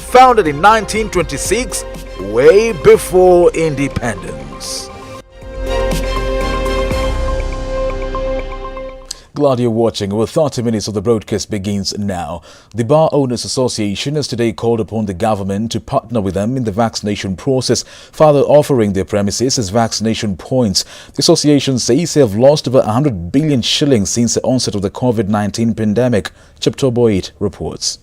founded in 1926, way before independence. Glad you're watching. Well, 30 minutes of the broadcast begins now. The Bar Owners Association has today called upon the government to partner with them in the vaccination process, further offering their premises as vaccination points. The association says they have lost over 100 billion shillings since the onset of the COVID-19 pandemic. Chapter Boyd reports.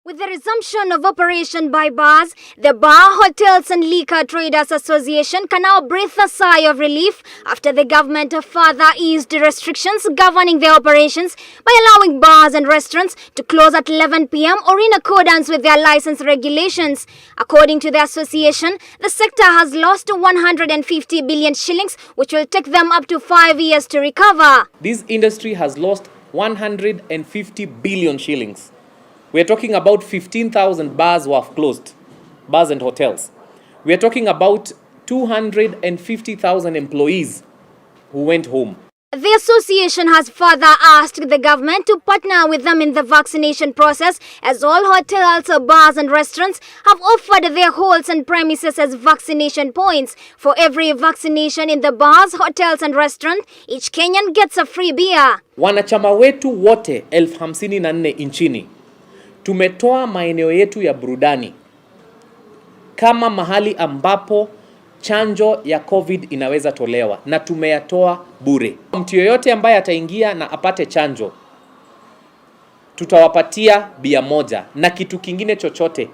With the resumption of operation by bars, the Bar, Hotels and Liquor Traders Association can now breathe a sigh of relief after the government further eased restrictions governing their operations by allowing bars and restaurants to close at 11 p.m. or in accordance with their license regulations. According to the association, the sector has lost 150 billion shillings, which will take them up to 5 years to recover. This industry has lost 150 billion shillings. We are talking about 15,000 bars who have closed, bars and hotels. We are talking about 250,000 employees who went home. The association has further asked the government to partner with them in the vaccination process, as all hotels, bars and restaurants have offered their halls and premises as vaccination points. For every vaccination in the bars, hotels and restaurants, each Kenyan gets a free beer. Wanachama wetu wote 54,000 nchini. Tumetoa maeneo yetu ya burudani kama mahali ambapo chanjo ya COVID inaweza tolewa, na tumeyatoa bure. Mtu yoyote ambaye ataingia na apate chanjo, tutawapatia bia moja na kitu kingine chochote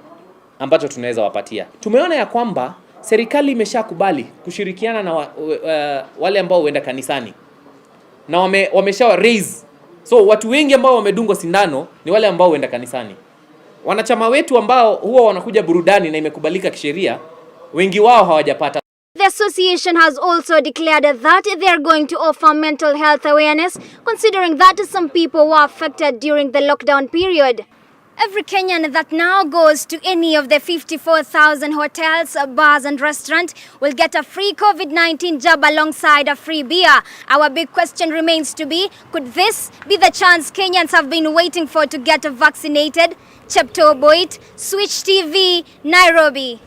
ambacho tunaweza wapatia. Tumeona ya kwamba serikali imeshakubali kushirikiana na wale ambao huenda kanisani na wameshawa raise. So watu wengi ambao wamedungwa sindano ni wale ambao huenda kanisani. Wanachama wetu ambao huwa wanakuja burudani na imekubalika kisheria, wengi wao hawajapata. The association has also declared that they are going to offer mental health awareness, considering that some people were affected during the lockdown period. Every Kenyan that now goes to any of the 54,000 hotels, bars and restaurants will get a free COVID-19 jab alongside a free beer. Our big question remains to be, could this be the chance Kenyans have been waiting for to get vaccinated? Chepto Boyd, Switch TV, Nairobi.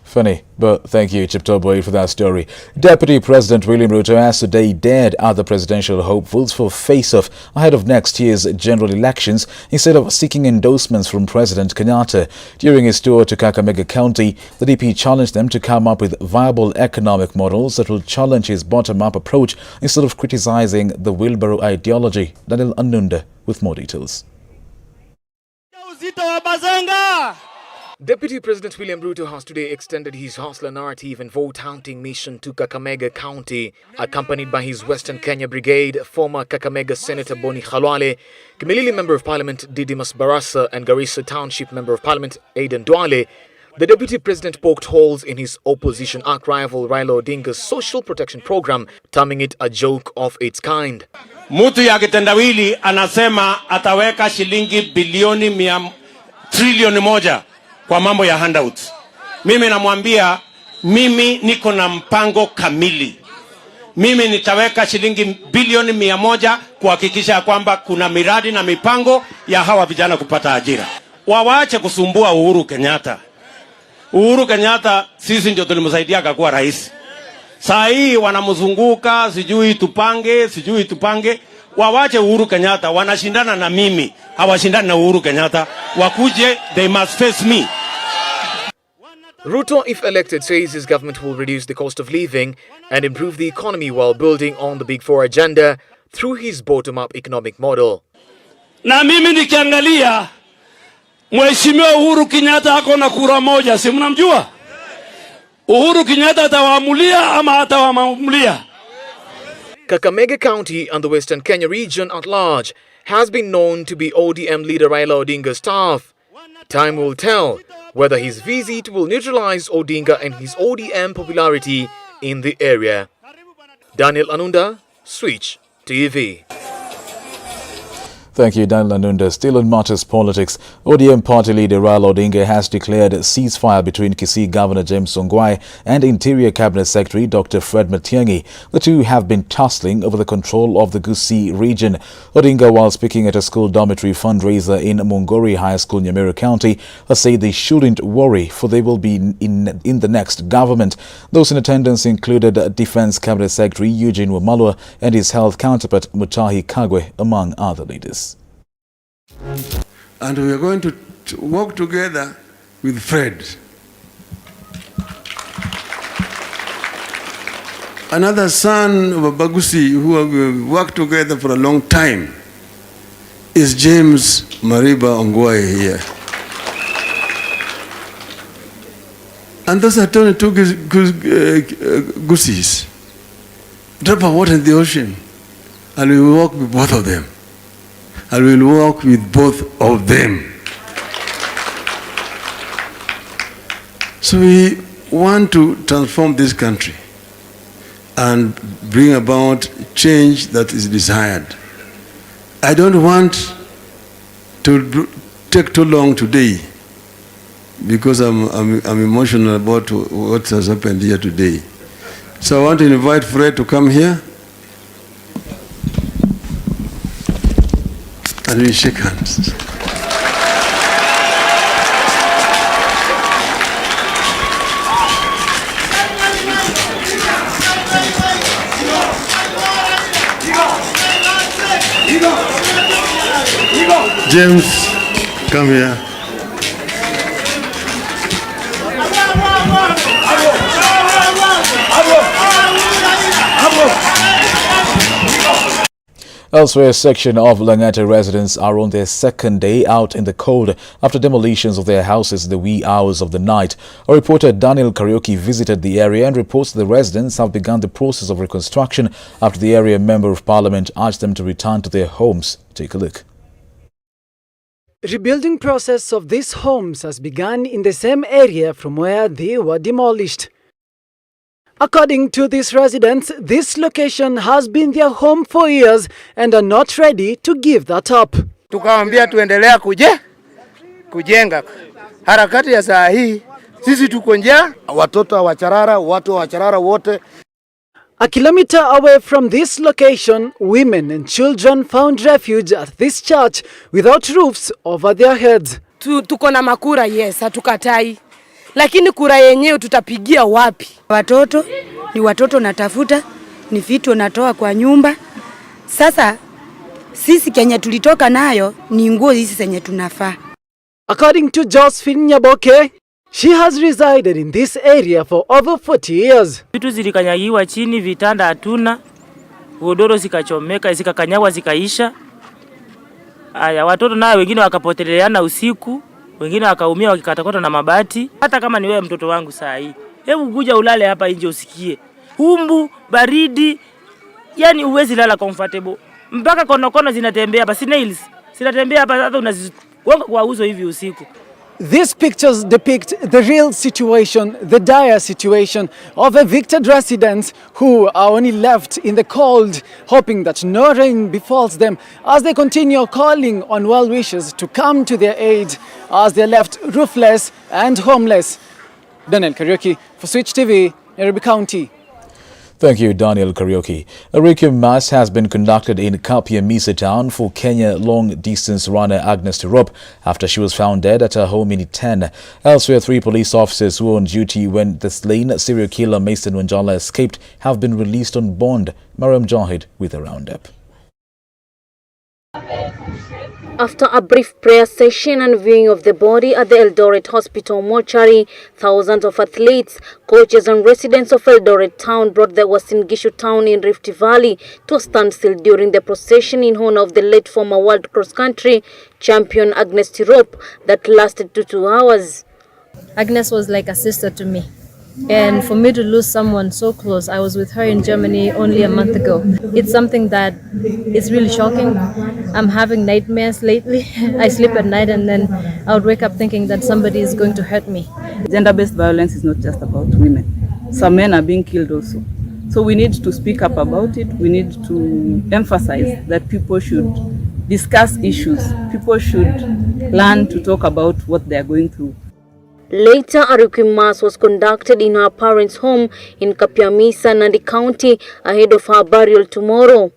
Funny, but thank you, Chapter Boyd, for that story. Deputy President William Ruto has today dared other presidential hopefuls for face-off ahead of next year's general elections instead of seeking endorsements from President Kenyatta. During his tour to Kakamega County, the DP challenged them to come up with viable economic models that will challenge his bottom-up approach instead of criticizing the wheelbarrow ideology. Daniel Anunda with more details. Deputy President William Ruto has today extended his hustler narrative and vote-hunting mission to Kakamega County, accompanied by his Western Kenya Brigade, former Kakamega Senator Boni Khalwale, Kimilili Member of Parliament Didymus Barasa and Garissa Township Member of Parliament Aden Duale. The Deputy President poked holes in his opposition arch-rival Raila Odinga's social protection program, terming it a joke of its kind. Mtu ya kitendawili anasema ataweka shilingi trilioni moja kwa mambo ya handouts. Mimi namwambia, mimi niko na mpango kamili. Mimi nitaweka shilingi bilioni 100 kuhakikisha kwamba kuna miradi na mipango ya hawa vijana kupata ajira. Waache kusumbua Uhuru Kenyatta. Uhuru Kenyatta sisi ndio tulimsaidia akakuwa rais. Saa hii wanamzunguka, sijui tupange. Waache Uhuru Kenyatta, wanashindana na mimi. Hawashindani na Uhuru Kenyatta. Wakuje, they must face me. Ruto, if elected, says his government will reduce the cost of living and improve the economy while building on the Big Four agenda through his bottom-up economic model. Na mimi nikiangalia, Mheshimiwa Uhuru Kenyatta ako na kura moja, si mnamjua? Uhuru Kenyatta atawaamulia ama hatawaamulia? Kakamega County and the Western Kenya region at large has been known to be ODM leader Raila Odinga's turf. Time will tell whether his visit will neutralize Odinga and his ODM popularity in the area. Daniel Anunda, Switch TV. Thank you, Daniel Anunda. Still on matters politics, ODM party leader Raila Odinga has declared a ceasefire between Kisii Governor James Ongwae and Interior Cabinet Secretary Dr. Fred Matiang'i. The two have been tussling over the control of the Gusii region. Odinga, while speaking at a school dormitory fundraiser in Mungori High School, Nyamira County, said they shouldn't worry, for they will be in the next government. Those in attendance included Defense Cabinet Secretary Eugene Wamalwa and his health counterpart Mutahi Kagwe, among other leaders. And we are going to work together with Fred. Another son of a Bagusi who have worked together for a long time is James Mariba Ongwae here. And those are 22 Gusis. Drop a water in the ocean and we will work with both of them. I will work with both of them. So we want to transform this country and bring about change that is desired. I don't want to take too long today because I'm emotional about what has happened here today. So I want to invite Fred to come here. And we shake hands. James, come here. Elsewhere, a section of Langata residents are on their second day out in the cold after demolitions of their houses in the wee hours of the night. Our reporter Daniel Karaoke visited the area and reports the residents have begun the process of reconstruction after the area member of parliament urged them to return to their homes. Take a look. Rebuilding process of these homes has begun in the same area from where they were demolished. According to these residents, this location has been their home for years and are not ready to give that up. Tukawaambia tuendelea kujenga. Harakati ya saa hii, sisi tuko njaa, watoto wacharara, watu wacharara wote. A kilometer away from this location, women and children found refuge at this church without roofs over their heads. Tuko na makura, yes, hatukatai. Lakini kura yenyewe tutapigia wapi? Watoto ni watoto natafuta, ni vitu natoa kwa nyumba. Sasa sisi Kenya tulitoka nayo ni nguo hizi zenye tunafaa. According to Josephine Nyaboke, she has resided in this area for over 40 years. Vitu zilikanyagiwa chini, vitanda hatuna, godoro zikachomeka, zikakanyagwa zikaisha. Aya, watoto nao wengine wakapoteleana usiku, wengine wakaumia wakikatakota na mabati. Hata kama ni wewe mtoto wangu saa hii, hebu kuja ulale hapa nje usikie. Humbu, baridi, yani uwezi lala comfortable. Mpaka konokono zinatembea hapa, snails zinatembea hapa, hata unaziweka kwa uso hivi usiku. These pictures depict the real situation, the dire situation of evicted residents who are only left in the cold, hoping that no rain befalls them as they continue calling on well-wishers to come to their aid as they're left roofless and homeless. Daniel Karaoke for Switch TV, Nairobi County. Thank you, Daniel Karaoke. A requiem mass has been conducted in Kapia Misa town for Kenya long-distance runner Agnes Tirop after she was found dead at her home in Iten. Elsewhere, 3 police officers who were on duty when the slain serial killer Mason Wanjala escaped have been released on bond. Mariam Jahid with a roundup. After a brief prayer session and viewing of the body at the Eldoret Hospital mortuary, thousands of athletes, coaches and residents of Eldoret town brought the Uasin Gishu town in Rift Valley to a standstill during the procession in honor of the late former world cross-country champion Agnes Tirop that lasted 2 hours. Agnes was like a sister to me. And for me to lose someone so close, I was with her in Germany only a month ago. It's something that is really shocking. I'm having nightmares lately. I sleep at night and then I would wake up thinking that somebody is going to hurt me. Gender-based violence is not just about women. Some men are being killed also. So we need to speak up about it. We need to emphasize that people should discuss issues. People should learn to talk about what they are going through. Later, a requiem mass was conducted in her parents' home in Kapiamisa, Nandi County, ahead of her burial tomorrow.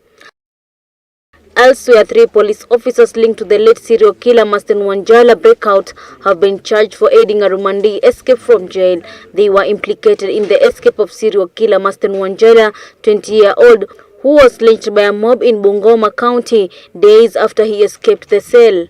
Elsewhere, 3 police officers linked to the late serial killer Masten Wanjala breakout have been charged for aiding a remandee escape from jail. They were implicated in the escape of serial killer Masten Wanjala, 20-year-old, who was lynched by a mob in Bungoma County days after he escaped the cell.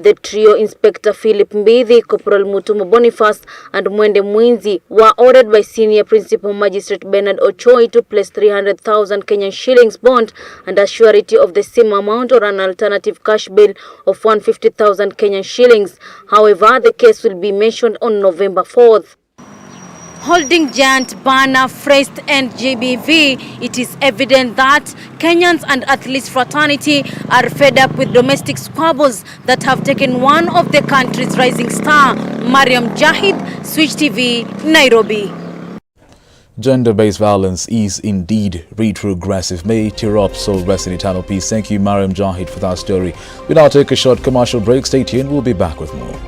The trio, Inspector Philip Mbithi, Corporal Mutumo Boniface, and Mwende Mwinzi, were ordered by Senior Principal Magistrate Bernard Ochoi to place 300,000 Kenyan shillings bond and a surety of the same amount or an alternative cash bail of 150,000 Kenyan shillings. However, the case will be mentioned on November 4th. Holding giant banner phrased and GBV, it is evident that Kenyans and athletes fraternity are fed up with domestic squabbles that have taken one of the country's rising star, Mariam Jahid, Switch TV, Nairobi. Gender-based violence is indeed retrogressive. May Tirop soul rest in eternal peace. Thank you, Mariam Jahid, for that story. We now take a short commercial break. Stay tuned. We'll be back with more.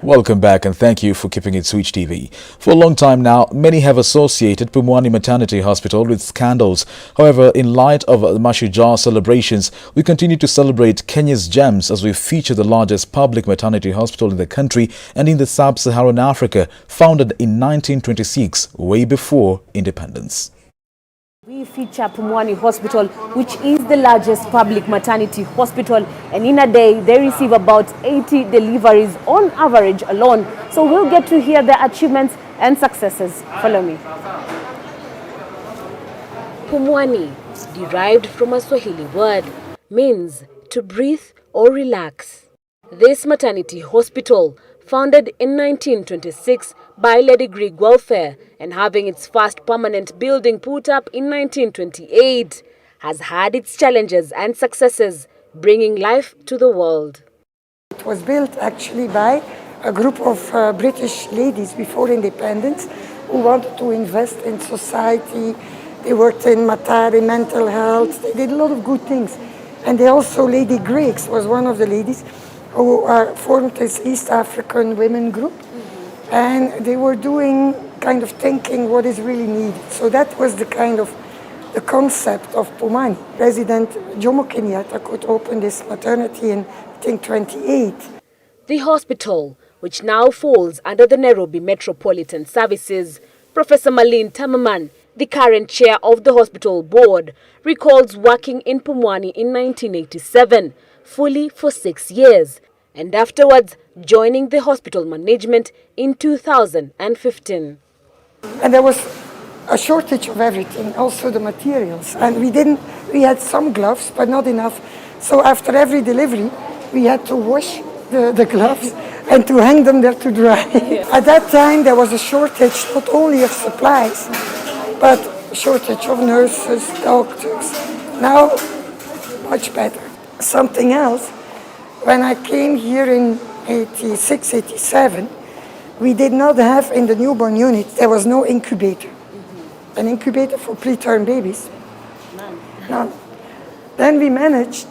Welcome back and thank you for keeping it Switch TV. For a long time now, many have associated Pumwani Maternity Hospital with scandals. However, in light of the Mashujaa celebrations, we continue to celebrate Kenya's gems as we feature the largest public maternity hospital in the country and in the sub-Saharan Africa, founded in 1926, way before independence. We feature Pumwani Hospital, which is the largest public maternity hospital, and in a day they receive about 80 deliveries on average alone. So we'll get to hear their achievements and successes. Follow me. Pumwani, derived from a Swahili word, means to breathe or relax. This maternity hospital, founded in 1926 by Lady Grieg Welfare and having its first permanent building put up in 1928, has had its challenges and successes, bringing life to the world. It was built actually by a group of British ladies before independence who wanted to invest in society. They worked in Matari, mental health, they did a lot of good things. And they also, Lady Grieg was one of the ladies who formed this East African women group. And they were doing kind of thinking what is really needed. So that was the kind of the concept of Pumwani. President Jomo Kenyatta could open this maternity in, I think, 28. The hospital, which now falls under the Nairobi Metropolitan Services, Professor Marlene Tamaman, the current chair of the hospital board, recalls working in Pumwani in 1987, fully for 6 years, and afterwards joining the hospital management in 2015. And there was a shortage of everything, also the materials. And we had some gloves, but not enough. So after every delivery, we had to wash the gloves and to hang them there to dry. At that time, there was a shortage not only of supplies, but a shortage of nurses, doctors. Now, much better. Something else, when I came here in 86, 87, we did not have in the newborn unit, there was no incubator. An incubator for preterm babies. None. Then we managed,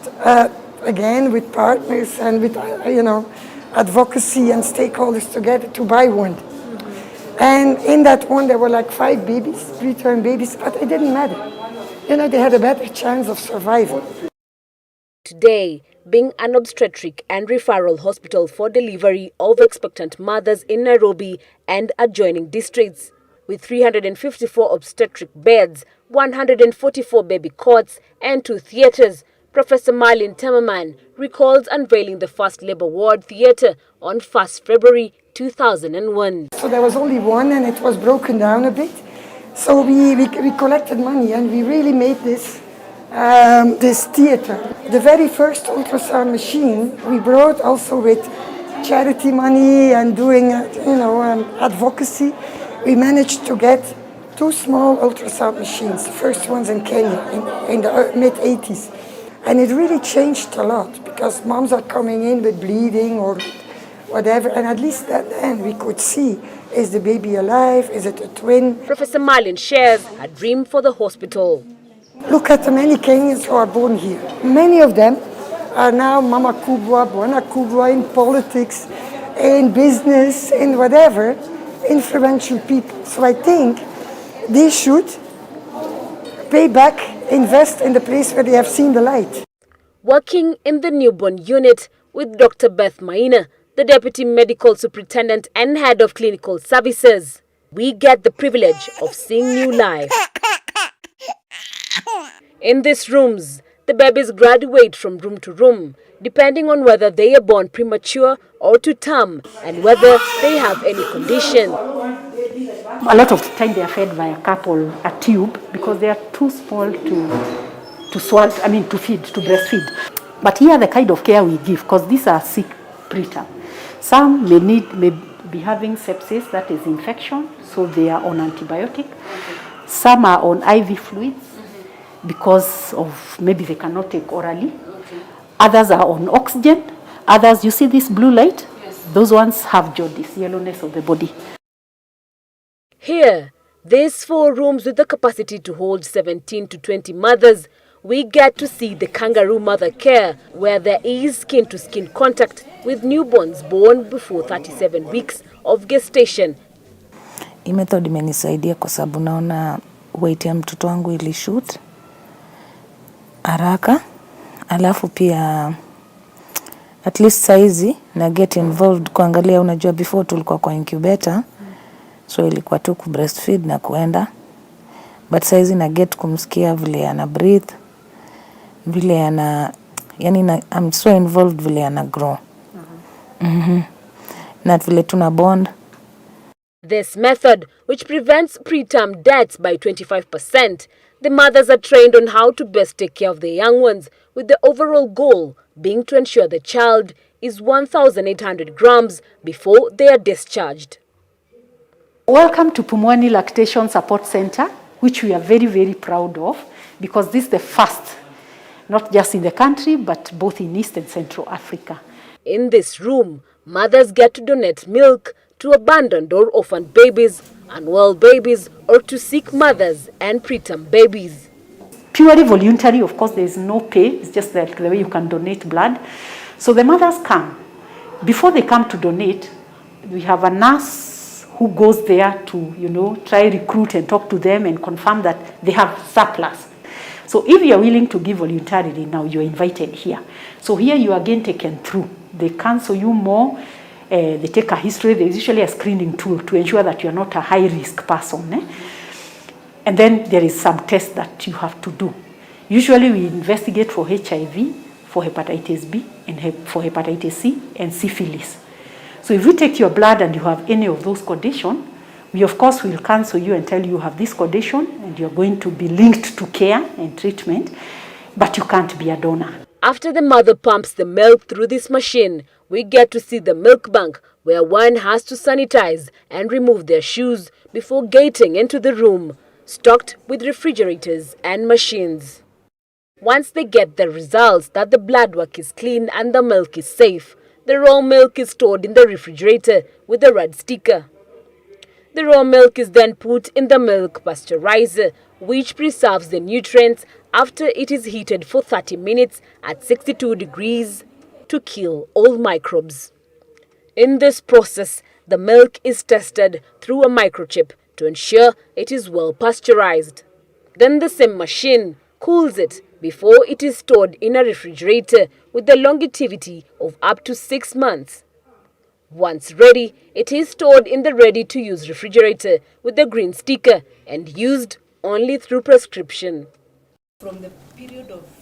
again with partners and with, advocacy and stakeholders together to buy one. And in that one, there were like 5 babies, preterm babies, but it didn't matter. They had a better chance of survival. Today, being an obstetric and referral hospital for delivery of expectant mothers in Nairobi and adjoining districts, with 354 obstetric beds, 144 baby cots, and 2 theatres, Professor Marlene Tamaman recalls unveiling the first labour ward theatre on 1st February 2001. So there was only one and it was broken down a bit. So we collected money and we really made this theatre. The very first ultrasound machine we brought also with charity money and doing advocacy. We managed to get 2 small ultrasound machines, the first ones in Kenya in the mid-80s. And it really changed a lot because moms are coming in with bleeding or whatever, and at least then we could see, is the baby alive, is it a twin? Professor Marlene shares a dream for the hospital. Look at the many Kenyans who are born here. Many of them are now Mama Kubwa, Bwana Kubwa in politics, in business, in whatever, influential people. So I think they should pay back, invest in the place where they have seen the light. Working in the newborn unit with Dr. Beth Maina, the Deputy Medical Superintendent and Head of Clinical Services, we get the privilege of seeing new life. In these rooms, the babies graduate from room to room, depending on whether they are born premature or to term and whether they have any condition. A lot of the time they are fed by a couple, a tube, because they are too small to swallow, to feed, to breastfeed. But here the kind of care we give, because these are sick preterm. Some may be having sepsis, that is infection, so they are on antibiotic. Some are on IV fluids because of maybe they cannot take orally. Others are on oxygen. Others, you see this blue light? Yes. Those ones have jaundice, yellowness of the body. Here, these 4 rooms with the capacity to hold 17 to 20 mothers, we get to see the kangaroo mother care, where there is skin-to-skin contact with newborns born before 37 weeks of gestation. Hii method imenisaidia kwa sababu naona weight ya mtoto wangu ilishoot haraka, alafu pia at least saizi na get involved kuangalia, unajua before tulikuwa kwa incubator, so ilikuwa tu ku breastfeed na kuenda, but saizi na get kumsikia vile ana breathe, vile ana, I'm so involved vile ana grow. Na vile tuna bond. This method, which prevents preterm deaths by 25%, the mothers are trained on how to best take care of their young ones, with the overall goal being to ensure the child is 1,800 grams before they are discharged. Welcome to Pumwani Lactation Support Center, which we are very, very proud of, because this is the first, not just in the country, but both in East and Central Africa. In this room, mothers get to donate milk to abandoned or orphaned babies, unwell babies, or to sick mothers and preterm babies. Purely voluntary, of course, there is no pay. It's just like the way you can donate blood. So the mothers come. Before they come to donate, we have a nurse who goes there to, you know, try recruit and talk to them and confirm that they have surplus. So if you're willing to give voluntarily, now you're invited here. So here you are again taken through. They counsel you more. They take a history. There's usually a screening tool to ensure that you're not a high-risk person. And then there is some tests that you have to do. Usually we investigate for HIV, for hepatitis B, and for hepatitis C, and syphilis. So if we take your blood and you have any of those conditions, we of course will counsel you and tell you have this condition and you're going to be linked to care and treatment, but you can't be a donor. After the mother pumps the milk through this machine, we get to see the milk bank where one has to sanitize and remove their shoes before getting into the room, stocked with refrigerators and machines. Once they get the results that the blood work is clean and the milk is safe, the raw milk is stored in the refrigerator with a red sticker. The raw milk is then put in the milk pasteurizer, which preserves the nutrients after it is heated for 30 minutes at 62 degrees to kill all microbes. In this process, the milk is tested through a microchip to ensure it is well pasteurized. Then the same machine cools it before it is stored in a refrigerator with the longevity of up to 6 months. Once ready, it is stored in the ready-to-use refrigerator with the green sticker and used only through prescription.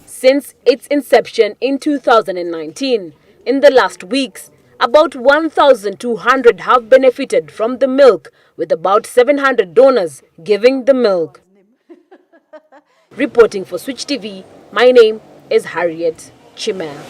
Since its inception in 2019, in the last weeks, about 1,200 have benefited from the milk, with about 700 donors giving the milk. Reporting for Switch TV, my name is Harriet Chimere.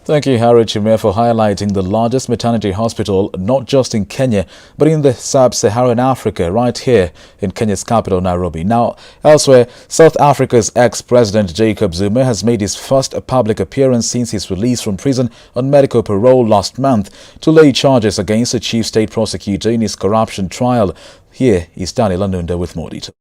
Thank you, Harriet Chimere, for highlighting the largest maternity hospital not just in Kenya, but in the sub-Saharan Africa, right here in Kenya's capital, Nairobi. Now, elsewhere, South Africa's ex-president Jacob Zuma has made his first public appearance since his release from prison on medical parole last month to lay charges against the chief state prosecutor in his corruption trial. Here is Daniel Anunda with more detail.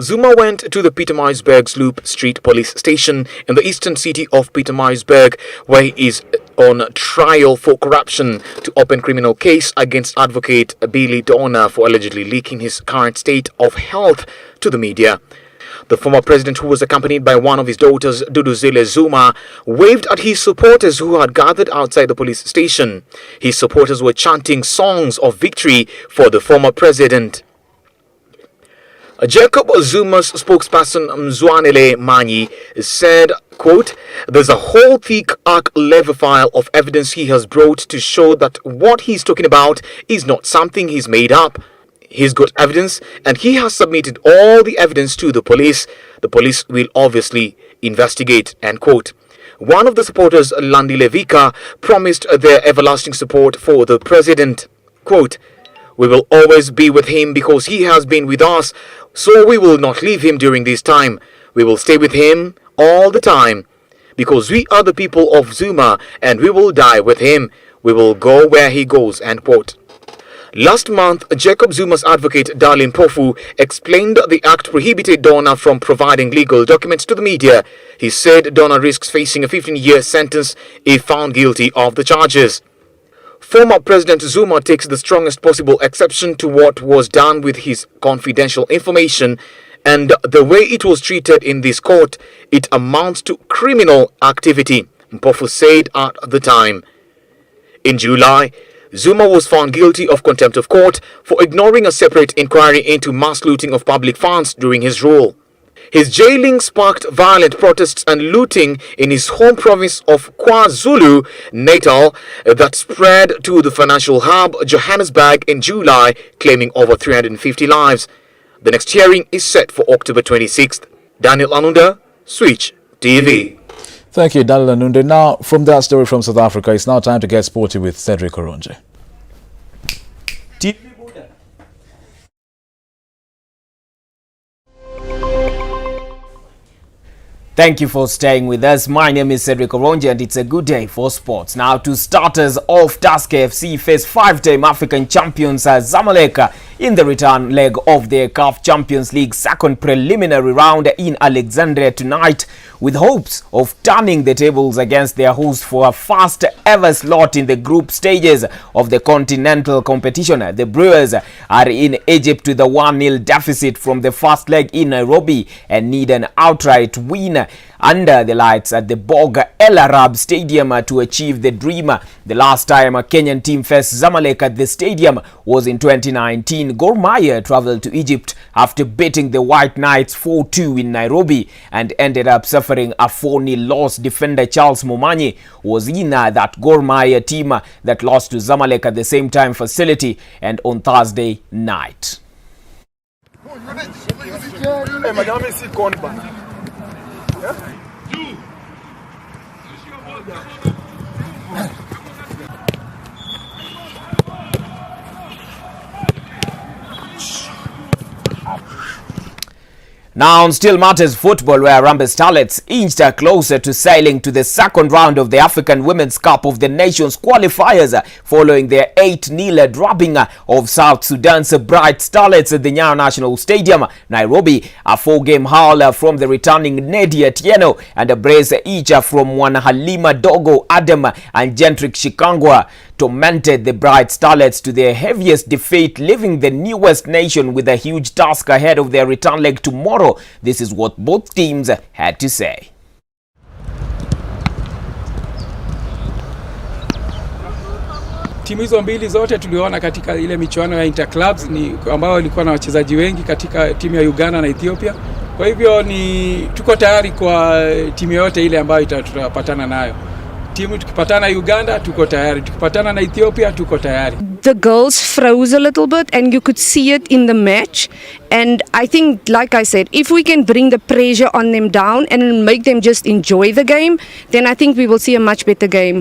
Zuma went to the Pietermaritzburg's Loop Street police station in the eastern city of Pietermaritzburg, where he is on trial for corruption, to open criminal case against advocate Billy Donner for allegedly leaking his current state of health to the media. The former president, who was accompanied by one of his daughters, Duduzile Zuma, waved at his supporters who had gathered outside the police station. His supporters were chanting songs of victory for the former president. Jacob Zuma's spokesperson Mzwanele Manyi said, quote, "There's a whole thick ARC-level file of evidence he has brought to show that what he's talking about is not something he's made up. He's got evidence and he has submitted all the evidence to the police. The police will obviously investigate," end quote. One of the supporters, Landi Levika, promised their everlasting support for the president. Quote, "We will always be with him because he has been with us, so we will not leave him during this time. We will stay with him all the time because we are the people of Zuma and we will die with him. We will go where he goes," end quote. Last month, Jacob Zuma's advocate Darlene Pofu explained the act prohibited Donner from providing legal documents to the media. He said Donner risks facing a 15-year sentence if found guilty of the charges. Former President Zuma takes the strongest possible exception to what was done with his confidential information and the way it was treated in this court. It amounts to criminal activity, Mpofu said at the time. In July, Zuma was found guilty of contempt of court for ignoring a separate inquiry into mass looting of public funds during his rule. His jailing sparked violent protests and looting in his home province of KwaZulu-Natal that spread to the financial hub Johannesburg in July, claiming over 350 lives. The next hearing is set for October 26th. Daniel Anunda, Switch TV. Thank you, Daniel Anunda. Now, from that story from South Africa, it's now time to get sporty with Cedric Oronje. Thank you for staying with us. My name is Cedric Oronje and it's a good day for sports. Now, to starters off, Tusker FC face 5-time African champions Zamalek in the return leg of the CAF Champions League second preliminary round in Alexandria tonight, with hopes of turning the tables against their host for a first ever slot in the group stages of the continental competition. The Brewers are in Egypt with a 1-0 deficit from the first leg in Nairobi and need an outright win under the lights at the Bog El Arab Stadium to achieve the dream. The last time a Kenyan team faced Zamalek at the stadium was in 2019. Gor Mahia traveled to Egypt after beating the White Knights 4-2 in Nairobi and ended up suffering a 4-0 loss. Defender Charles Momanyi was in that Gor Mahia team that lost to Zamalek at the same time facility and on Thursday night. Now on still matters football, where Harambee Starlets inched closer to sailing to the second round of the African Women's Cup of the Nations qualifiers following their 8-0 drubbing of South Sudan's Bright Starlets at the Nyayo National Stadium, Nairobi. A 4-game haul from the returning Nadia Tieno and a brace each from one Halima Dogo Adam and Gentrick Shikangwa tormented the Bright Starlets to their heaviest defeat, leaving the newest nation with a huge task ahead of their return leg tomorrow. This is what both teams had to say. Timu hizo mbili zote tuliona katika ile michuano ya interclubs ni ambao ilikuwa na wachezaji wengi katika timu ya Uganda na Ethiopia. Kwa hivyo tuko tayari kwa timu yote ile ambayo tutapatana nayo. Timu tukipatana Uganda tuko tayari, tukipatana na Ethiopia tuko tayari. The girls froze a little bit and you could see it in the match, and I think, like I said, if we can bring the pressure on them down and make them just enjoy the game, then I think we will see a much better game.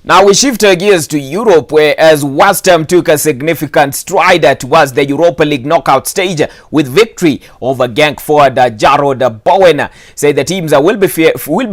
Now we shift our gears to Europe, where as West Ham took a significant stride towards the Europa League knockout stage with victory over Genk forward Jarrod Bowen, say the teams will be